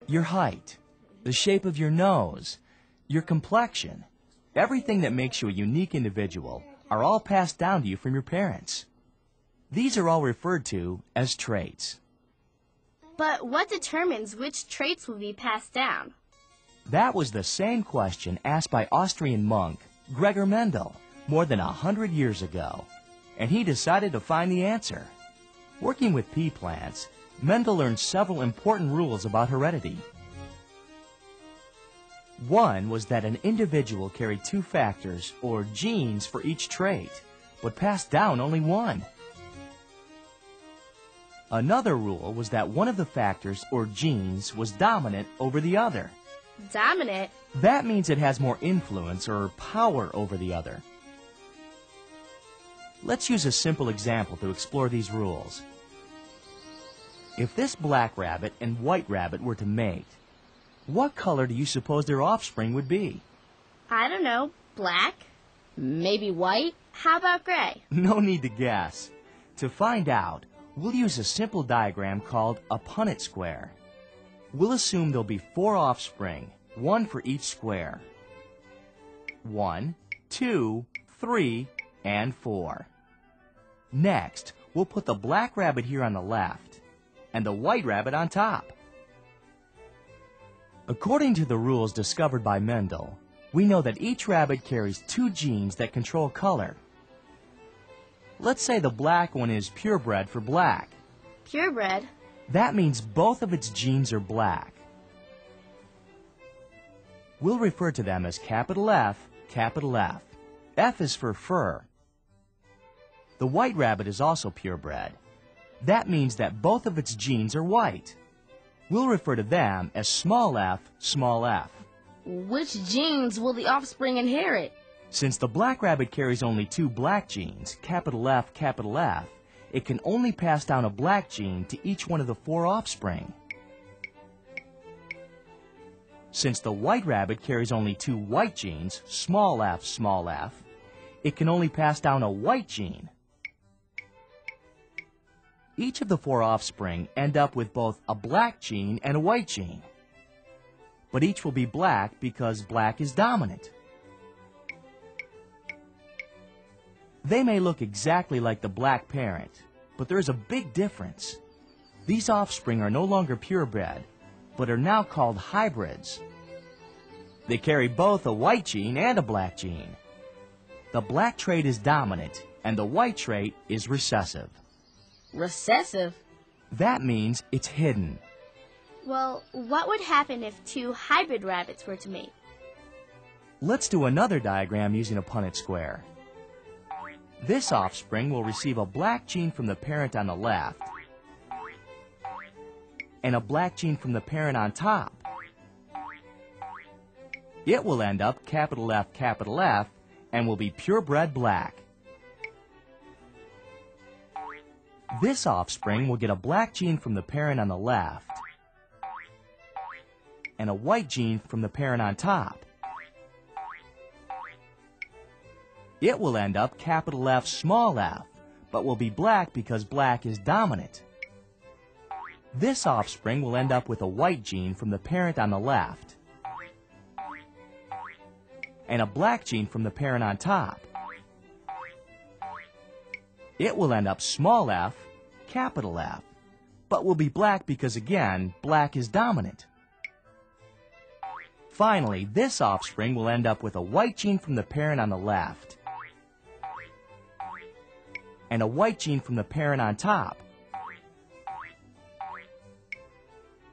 Your height, the shape of your nose, your complexion, everything that makes you a unique individual are all passed down to you from your parents. These are all referred to as traits. But what determines which traits will be passed down? That was the same question asked by Austrian monk Gregor Mendel more than 100 years ago, and he decided to find the answer. Working with pea plants, Mendel learned several important rules about heredity. One was that an individual carried two factors, or genes, for each trait, but passed down only one. Another rule was that one of the factors, or genes, was dominant over the other. Dominant? That means it has more influence or power over the other. Let's use a simple example to explore these rules. If this black rabbit and white rabbit were to mate, what color do you suppose their offspring would be? I don't know. Black? Maybe white? How about gray? No need to guess. To find out, we'll use a simple diagram called a Punnett square. We'll assume there'll be 4 offspring, 1 for each square. 1, 2, 3, and 4. Next, we'll put the black rabbit here on the left and the white rabbit on top. According to the rules discovered by Mendel, we know that each rabbit carries 2 genes that control color. Let's say the black one is purebred for black. Purebred? That means both of its genes are black. We'll refer to them as capital F, capital F. F is for fur. The white rabbit is also purebred. That means that both of its genes are white. We'll refer to them as small f, small f. Which genes will the offspring inherit? Since the black rabbit carries only 2 black genes, capital F, it can only pass down a black gene to each one of the 4 offspring. Since the white rabbit carries only 2 white genes, small f, it can only pass down a white gene. Each of the 4 offspring end up with both a black gene and a white gene. But each will be black because black is dominant. They may look exactly like the black parent, but there is a big difference. These offspring are no longer purebred, but are now called hybrids. They carry both a white gene and a black gene. The black trait is dominant, and the white trait is recessive. Recessive? That means it's hidden. Well, what would happen if 2 hybrid rabbits were to mate? Let's do another diagram using a Punnett square. This offspring will receive a black gene from the parent on the left and a black gene from the parent on top. It will end up capital F, and will be purebred black. This offspring will get a black gene from the parent on the left and a white gene from the parent on top. It will end up capital F, but will be black because black is dominant. This offspring will end up with a white gene from the parent on the left and a black gene from the parent on top. It will end up small f, capital F, but will be black because, again, black is dominant. Finally, this offspring will end up with a white gene from the parent on the left and a white gene from the parent on top.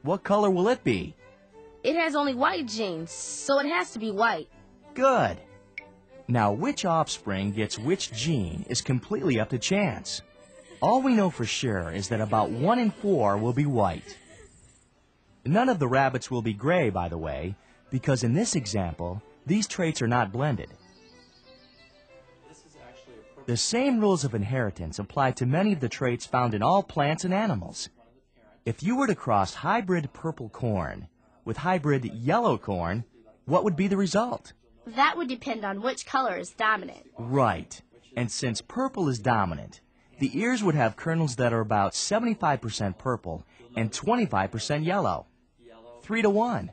What color will it be? It has only white genes, so it has to be white. Good. Now, which offspring gets which gene is completely up to chance. All we know for sure is that about 1 in 4 will be white. None of the rabbits will be gray, by the way, because in this example, these traits are not blended. The same rules of inheritance apply to many of the traits found in all plants and animals. If you were to cross hybrid purple corn with hybrid yellow corn, what would be the result? That would depend on which color is dominant. Right. And since purple is dominant, the ears would have kernels that are about 75% purple and 25% yellow. 3 to 1.